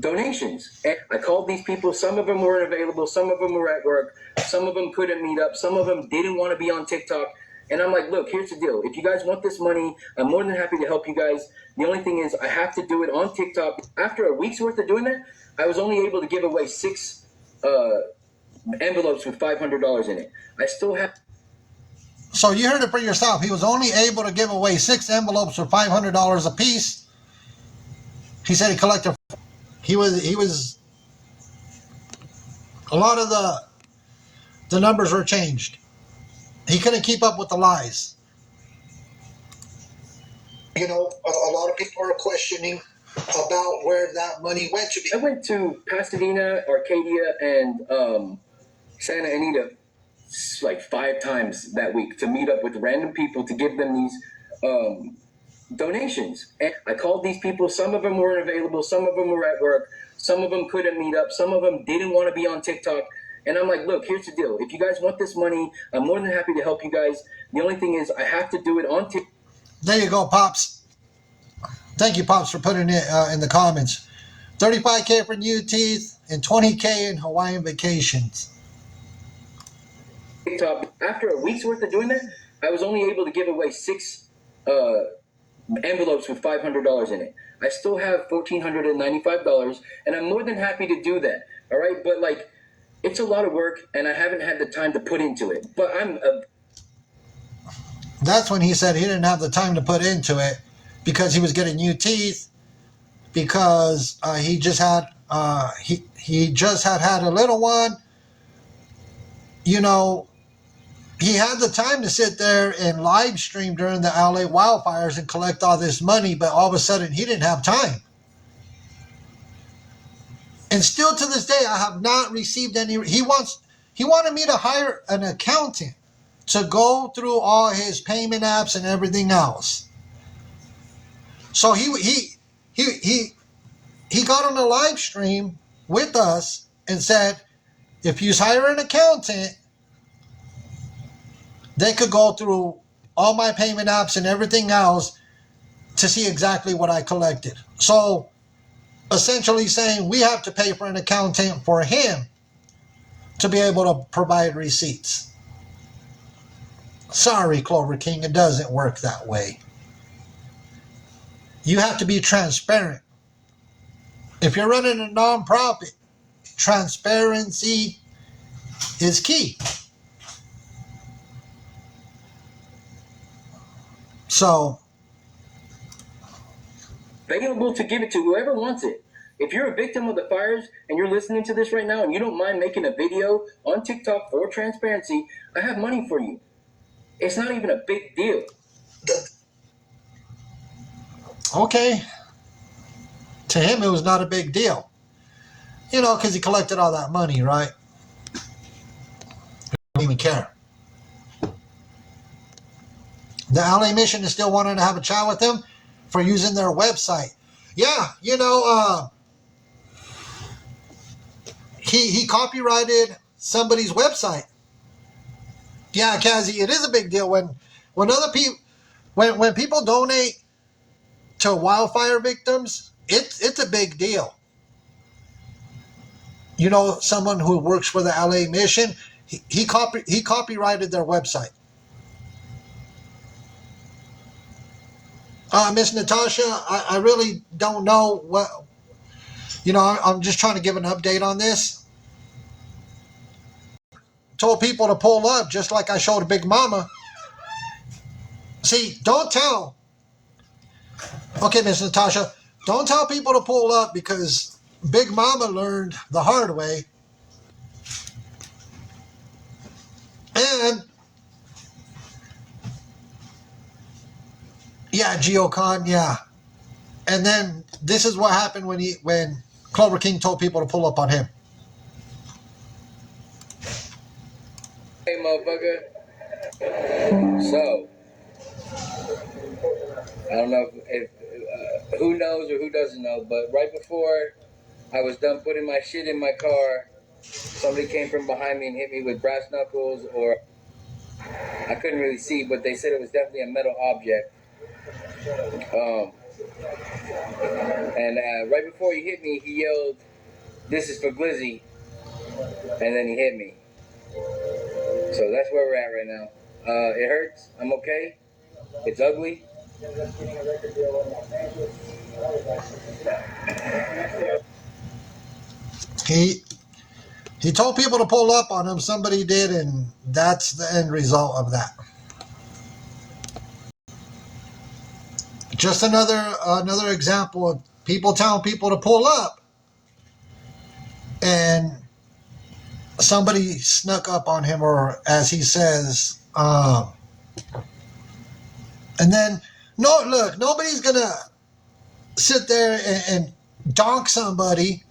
donations. And I called these people. Some of them weren't available. Some of them were at work. Some of them couldn't meet up. Some of them didn't want to be on TikTok. And I'm like, look, here's the deal. If you guys want this money, I'm more than happy to help you guys. The only thing is I have to do it on TikTok. After a week's worth of doing that, I was only able to give away 6 envelopes with $500 in it. I still have... So you heard it for yourself. He was only able to give away 6 envelopes for $500 a piece. He said he collected. He was. A lot of the numbers were changed. He couldn't keep up with the lies. You know, a lot of people are questioning about where that money went to. I went to Pasadena, Arcadia, and Santa Anita like 5 times that week to meet up with random people to give them these donations. And I called these people. Some of them weren't available. Some of them were at work. Some of them couldn't meet up. Some of them didn't want to be on TikTok. And I'm like, look, here's the deal. If you guys want this money, I'm more than happy to help you guys. The only thing is I have to do it on TikTok. There you go, Pops. Thank you, Pops, for putting it in the comments. 35K for new teeth and 20K in Hawaiian vacations. TikTok. After a week's worth of doing that, I was only able to give away 6 envelopes with $500 in it. I still have $1,495, and I'm more than happy to do that. All right, but like, it's a lot of work, and I haven't had the time to put into it. But That's when he said he didn't have the time to put into it because he was getting new teeth, because he just had he just had a little one. You know, he had the time to sit there and live stream during the LA wildfires and collect all this money, but all of a sudden he didn't have time. And still to this day, I have not received any. He wanted me to hire an accountant to go through all his payment apps and everything else. So he got on a live stream with us and said, if you hire an accountant, they could go through all my payment apps and everything else to see exactly what I collected. So essentially saying we have to pay for an accountant for him to be able to provide receipts. Sorry, Clover King, it doesn't work that way. You have to be transparent. If you're running a nonprofit, transparency is key. So, available to give it to whoever wants it. If you're a victim of the fires and you're listening to this right now and you don't mind making a video on TikTok for transparency, I have money for you. It's not even a big deal. Okay. To him, it was not a big deal. You know, because he collected all that money, right? He didn't even care. The LA Mission is still wanting to have a chat with him for using their website. Yeah, he copyrighted somebody's website. Yeah, Kazi, it is a big deal when other people when people donate to wildfire victims. It's a big deal. Someone who works for the LA Mission, he copyrighted their website. Miss Natasha, I really don't know what. I'm just trying to give an update on this. Told people to pull up, just like I showed Big Mama. See, don't tell. Okay, Miss Natasha, don't tell people to pull up because Big Mama learned the hard way. And yeah, Geocon, yeah. And then this is what happened when Clover King told people to pull up on him. Hey, motherfucker. So, I don't know if who knows or who doesn't know, but right before I was done putting my shit in my car, somebody came from behind me and hit me with brass knuckles, or I couldn't really see, but they said it was definitely a metal object. And right before he hit me, he yelled, "This is for Glizzy," and then he hit me. So that's where we're at right now. It hurts. I'm okay. It's ugly. He told people to pull up on him. Somebody did, and that's the end result of that. Just another example of people telling people to pull up, and somebody snuck up on him, or as he says, and then look, nobody's gonna sit there and donk somebody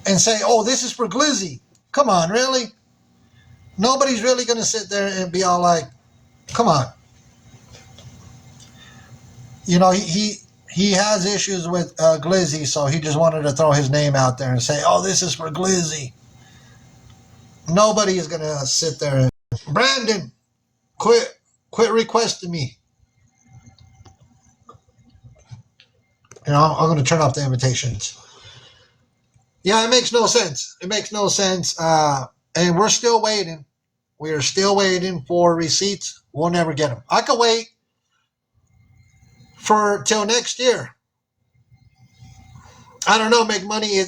and say, "Oh, this is for Glizzy." Come on, really? Nobody's really gonna sit there and be all like, "Come on." He has issues with Glizzy, so he just wanted to throw his name out there and say, "Oh, this is for Glizzy." Nobody is gonna sit there and Brandon, quit requesting me. I'm gonna turn off the invitations. Yeah, it makes no sense. It makes no sense. And we're still waiting. We are still waiting for receipts. We'll never get them. I could wait for till next year. I don't know. Make money.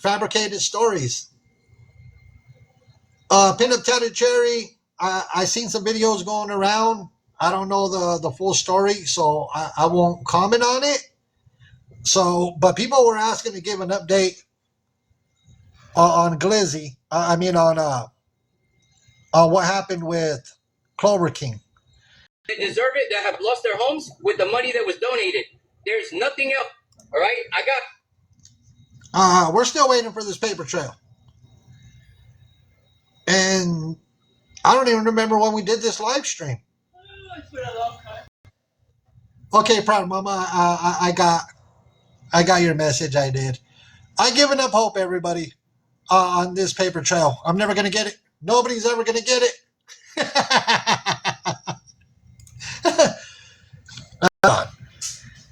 Fabricated stories. Pinup Tatted Cherry. I seen some videos going around. I don't know the full story, so I won't comment on it. So, but people were asking to give an update on Glizzy. On what happened with Clover King. They deserve it that have lost their homes with the money that was donated. There's nothing else. All right, I got. We're still waiting for this paper trail, and I don't even remember when we did this live stream. Okay, Proud Mama, I got your message. I did. I given up hope, everybody, on this paper trail. I'm never gonna get it. Nobody's ever gonna get it.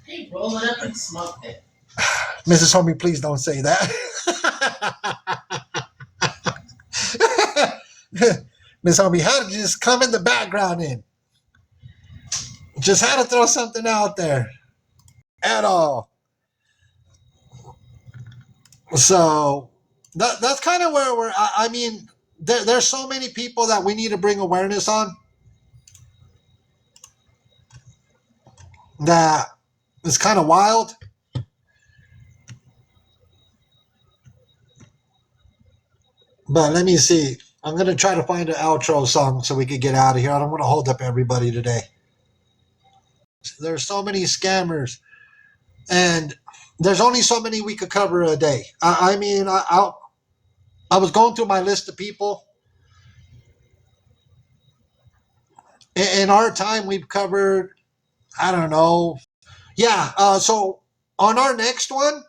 Hey, roll it up and smoke it. Mrs. Homie, please don't say that. Miss Homie had to just come in the background in. Just had to throw something out there. At all. So that's kind of where we're. I mean, there's so many people that we need to bring awareness on. That is kind of wild. But let me see. I'm going to try to find an outro song so we could get out of here. I don't want to hold up everybody today. There's so many scammers. And there's only so many we could cover a day. I was going through my list of people. In our time, we've covered, I don't know. Yeah. So on our next one,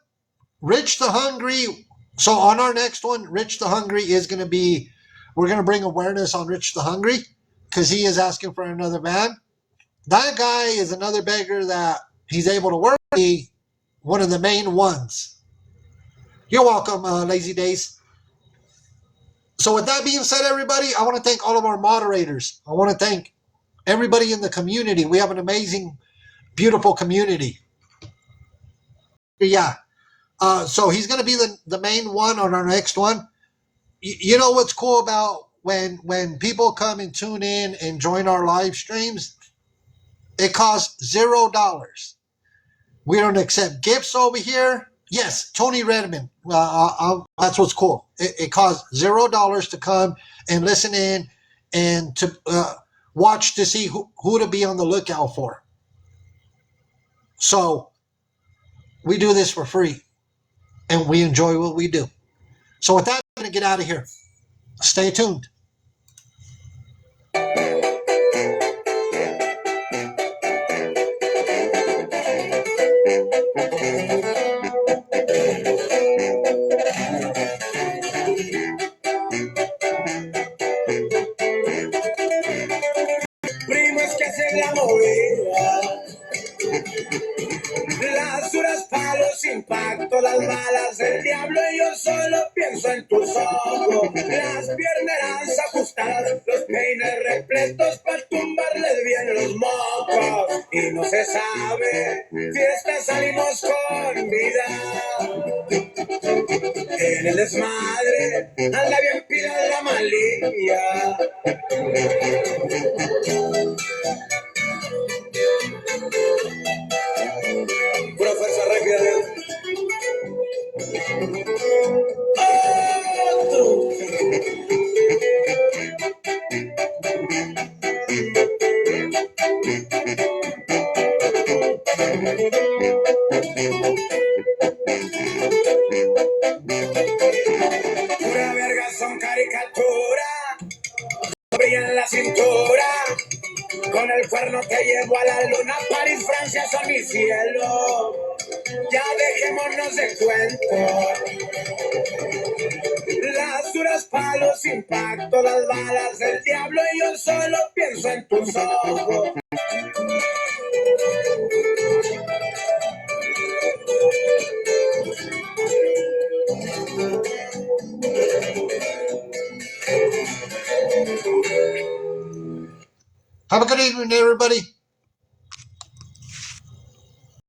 Rich the Hungry. So on our next one, Rich the Hungry is going to be, we're going to bring awareness on Rich the Hungry because he is asking for another van. That guy is another beggar that he's able to work. One of the main ones. You're welcome, Lazy Days. So with that being said, everybody, I want to thank all of our moderators. I want to thank everybody in the community. We have an amazing, beautiful community. Yeah. So he's going to be the main one on our next one. You know what's cool about when people come and tune in and join our live streams? It costs $0. We don't accept gifts over here. Yes, Tony Redmond. That's what's cool. It costs $0 to come and listen in and to watch to see who to be on the lookout for. So we do this for free, and we enjoy what we do. So with that, I'm going to get out of here. Stay tuned. Primos que hacen la movida, las duras palos, impacto, las balas del diablo y yo solo pienso en tus ojos, las piernas ajustadas, los peines repletos para tumbarles bien los mocos y no se sabe, fiesta salimos con vida, en el desmadre anda bien pila la malilla. Pura fuerza rápida. Pura verga son caricatura, brilla en la cintura, con el cuerno te llevo a la luna, París, Francia son mi cielo, ya dejémonos de cuento, las duras palos, impacto, las balas del diablo y yo solo pienso en tus ojos. Have a good evening, everybody.